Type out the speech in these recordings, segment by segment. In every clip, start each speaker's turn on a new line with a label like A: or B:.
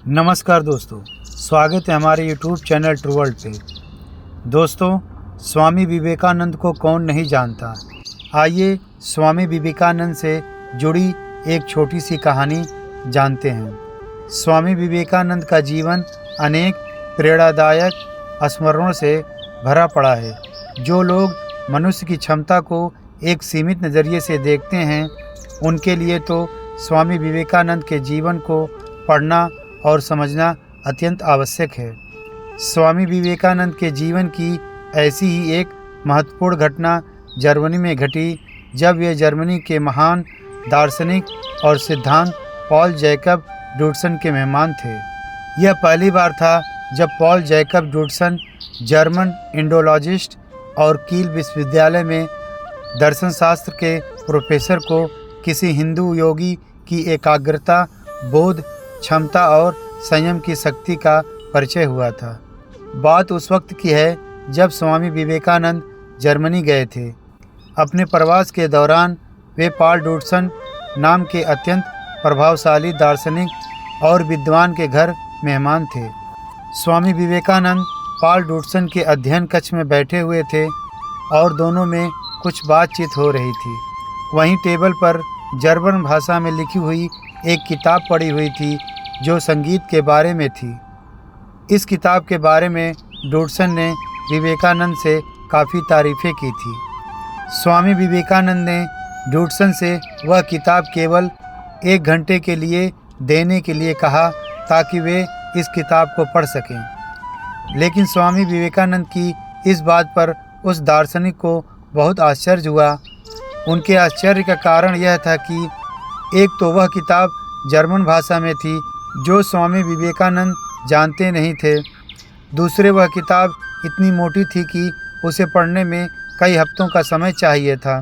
A: नमस्कार दोस्तों, स्वागत है हमारे YouTube चैनल ट्रू वर्ल्ड पे। दोस्तों, स्वामी विवेकानंद को कौन नहीं जानता। आइए स्वामी विवेकानंद से जुड़ी एक छोटी सी कहानी जानते हैं। स्वामी विवेकानंद का जीवन अनेक प्रेरणादायक स्मरणों से भरा पड़ा है। जो लोग मनुष्य की क्षमता को एक सीमित नज़रिए से देखते हैं, उनके लिए तो स्वामी विवेकानंद के जीवन को पढ़ना और समझना अत्यंत आवश्यक है। स्वामी विवेकानंद के जीवन की ऐसी ही एक महत्वपूर्ण घटना जर्मनी में घटी, जब वे जर्मनी के महान दार्शनिक और सिद्धांत पॉल जैकब डुडसन के मेहमान थे। यह पहली बार था जब पॉल जैकब डुडसन जर्मन इंडोलॉजिस्ट और कील विश्वविद्यालय में दर्शन शास्त्र के प्रोफेसर को किसी हिंदू योगी की एकाग्रता, बोध, क्षमता और संयम की शक्ति का परिचय हुआ था। बात उस वक्त की है जब स्वामी विवेकानंद जर्मनी गए थे। अपने प्रवास के दौरान वे पॉल डुडसन नाम के अत्यंत प्रभावशाली दार्शनिक और विद्वान के घर मेहमान थे। स्वामी विवेकानंद पॉल डुडसन के अध्ययन कक्ष में बैठे हुए थे और दोनों में कुछ बातचीत हो रही थी। वहीं टेबल पर जर्मन भाषा में लिखी हुई एक किताब पड़ी हुई थी जो संगीत के बारे में थी। इस किताब के बारे में डुडसन ने विवेकानंद से काफ़ी तारीफ़ें की थी। स्वामी विवेकानंद ने डुडसन से वह किताब केवल 1 घंटे के लिए देने के लिए कहा ताकि वे इस किताब को पढ़ सकें। लेकिन स्वामी विवेकानंद की इस बात पर उस दार्शनिक को बहुत आश्चर्य हुआ। उनके आश्चर्य का कारण यह था कि एक तो वह किताब जर्मन भाषा में थी जो स्वामी विवेकानंद जानते नहीं थे। दूसरे, वह किताब इतनी मोटी थी कि उसे पढ़ने में कई हफ्तों का समय चाहिए था।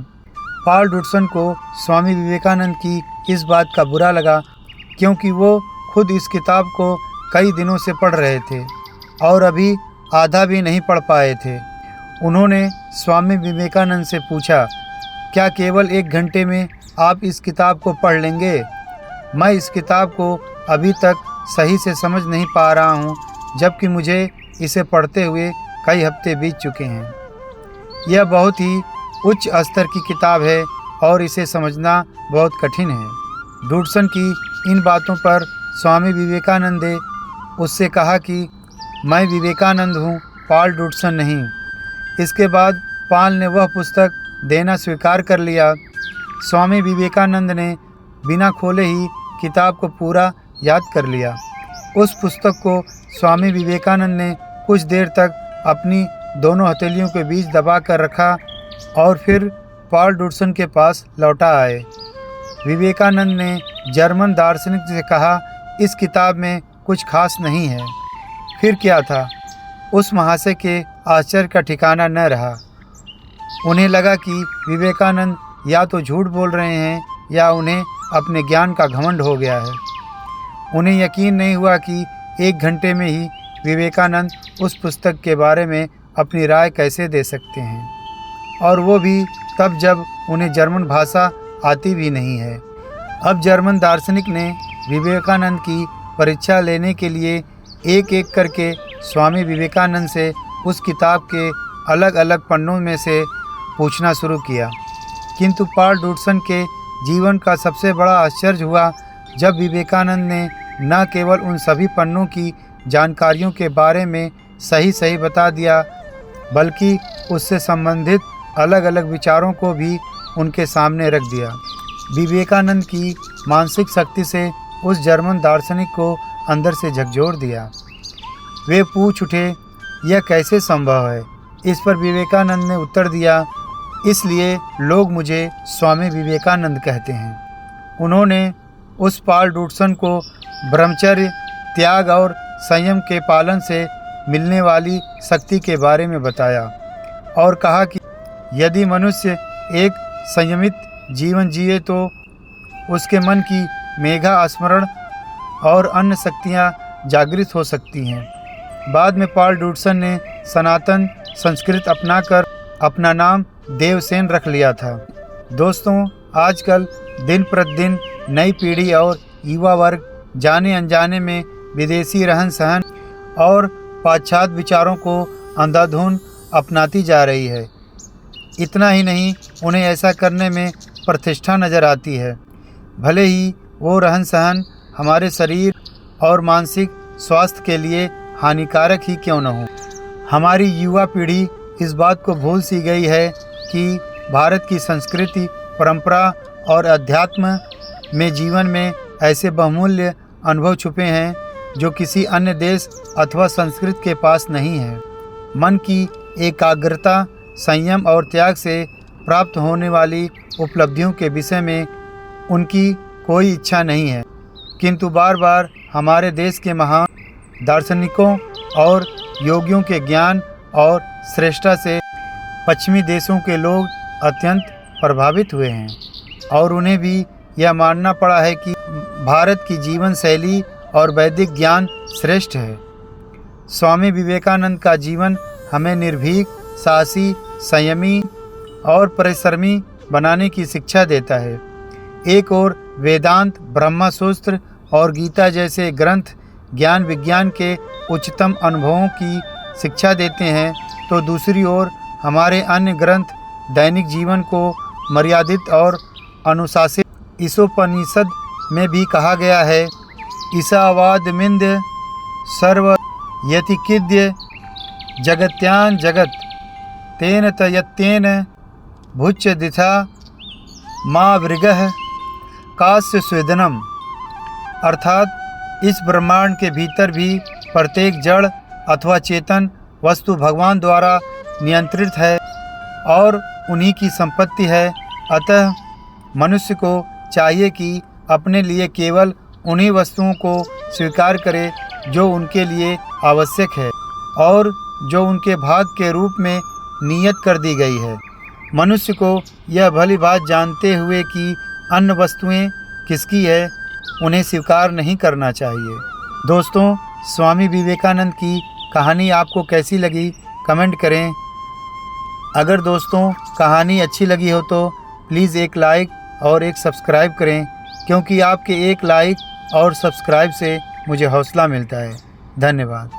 A: पॉल डुडसन को स्वामी विवेकानंद की इस बात का बुरा लगा, क्योंकि वो खुद इस किताब को कई दिनों से पढ़ रहे थे और अभी आधा भी नहीं पढ़ पाए थे। उन्होंने स्वामी विवेकानंद से पूछा, क्या केवल 1 घंटे में आप इस किताब को पढ़ लेंगे? मैं इस किताब को अभी तक सही से समझ नहीं पा रहा हूँ, जबकि मुझे इसे पढ़ते हुए कई हफ्ते बीत चुके हैं। यह बहुत ही उच्च स्तर की किताब है और इसे समझना बहुत कठिन है। डुडसन की इन बातों पर स्वामी विवेकानंद ने उससे कहा कि मैं विवेकानंद हूँ, पॉल डुडसन नहीं। इसके बाद पॉल ने वह पुस्तक देना स्वीकार कर लिया। स्वामी विवेकानंद ने बिना खोले ही किताब को पूरा याद कर लिया। उस पुस्तक को स्वामी विवेकानंद ने कुछ देर तक अपनी दोनों हथेलियों के बीच दबा कर रखा और फिर पॉल डुडसन के पास लौटा आए। विवेकानंद ने जर्मन दार्शनिक से कहा, इस किताब में कुछ खास नहीं है। फिर क्या था? उस महाशय के आश्चर्य का ठिकाना न रहा। उन्हें लगा कि विवेकानंद या तो झूठ बोल रहे हैं या उन्हें अपने ज्ञान का घमंड हो गया है। उन्हें यकीन नहीं हुआ कि 1 घंटे में ही विवेकानंद उस पुस्तक के बारे में अपनी राय कैसे दे सकते हैं, और वो भी तब जब उन्हें जर्मन भाषा आती भी नहीं है। अब जर्मन दार्शनिक ने विवेकानंद की परीक्षा लेने के लिए एक एक करके स्वामी विवेकानंद से उस किताब के अलग अलग पन्नों में से पूछना शुरू किया। किंतु पॉल डुडसन के जीवन का सबसे बड़ा आश्चर्य हुआ जब विवेकानंद ने न केवल उन सभी पन्नों की जानकारियों के बारे में सही सही बता दिया, बल्कि उससे संबंधित अलग अलग विचारों को भी उनके सामने रख दिया। विवेकानंद की मानसिक शक्ति से उस जर्मन दार्शनिक को अंदर से झकझोर दिया। वे पूछ उठे, यह कैसे संभव है? इस पर विवेकानंद ने उत्तर दिया, इसलिए लोग मुझे स्वामी विवेकानंद कहते हैं। उन्होंने उस पॉल डुडसन को ब्रह्मचर्य, त्याग और संयम के पालन से मिलने वाली शक्ति के बारे में बताया और कहा कि यदि मनुष्य एक संयमित जीवन जिए तो उसके मन की मेघा स्मरण और अन्य शक्तियाँ जागृत हो सकती हैं। बाद में पॉल डुडसन ने सनातन संस्कृत अपनाकर अपना नाम देवसेन रख लिया था। दोस्तों, आजकल दिन प्रतिदिन नई पीढ़ी और युवा वर्ग जाने अनजाने में विदेशी रहन सहन और पाश्चात्य विचारों को अंधाधुंध अपनाती जा रही है। इतना ही नहीं, उन्हें ऐसा करने में प्रतिष्ठा नज़र आती है, भले ही वो रहन सहन हमारे शरीर और मानसिक स्वास्थ्य के लिए हानिकारक ही क्यों न हो। हमारी युवा पीढ़ी इस बात को भूल सी गई है कि भारत की संस्कृति, परंपरा और अध्यात्म में जीवन में ऐसे बहुमूल्य अनुभव छुपे हैं जो किसी अन्य देश अथवा संस्कृति के पास नहीं है। मन की एकाग्रता, संयम और त्याग से प्राप्त होने वाली उपलब्धियों के विषय में उनकी कोई इच्छा नहीं है, किंतु बार बार हमारे देश के महान दार्शनिकों और योगियों के ज्ञान और श्रेष्ठता से पश्चिमी देशों के लोग अत्यंत प्रभावित हुए हैं और उन्हें भी यह मानना पड़ा है कि भारत की जीवन शैली और वैदिक ज्ञान श्रेष्ठ है। स्वामी विवेकानंद का जीवन हमें निर्भीक, साहसी, संयमी और परिश्रमी बनाने की शिक्षा देता है। एक ओर वेदांत, ब्रह्म सूत्र और गीता जैसे ग्रंथ ज्ञान विज्ञान के उच्चतम अनुभवों की शिक्षा देते हैं, तो दूसरी ओर हमारे अन्य ग्रंथ दैनिक जीवन को मर्यादित और अनुशासित। ईशोपनिषद में भी कहा गया है, ईसावादमिंद सर्व यतिकिद्य जगत्यान जगत तेन तयत्येन भुच्य दिथा मा वृगः कास्य स्वेदनम। अर्थात इस ब्रह्मांड के भीतर भी प्रत्येक जड़ अथवा चेतन वस्तु भगवान द्वारा नियंत्रित है और उन्हीं की संपत्ति है। अतः मनुष्य को चाहिए कि अपने लिए केवल उन्हीं वस्तुओं को स्वीकार करे जो उनके लिए आवश्यक है और जो उनके भाग के रूप में नियत कर दी गई है। मनुष्य को यह भली बात जानते हुए कि अन्य वस्तुएं किसकी है, उन्हें स्वीकार नहीं करना चाहिए। दोस्तों, स्वामी विवेकानंद की कहानी आपको कैसी लगी कमेंट करें। अगर दोस्तों कहानी अच्छी लगी हो तो प्लीज़ एक लाइक और एक सब्सक्राइब करें, क्योंकि आपके एक लाइक और सब्सक्राइब से मुझे हौसला मिलता है। धन्यवाद।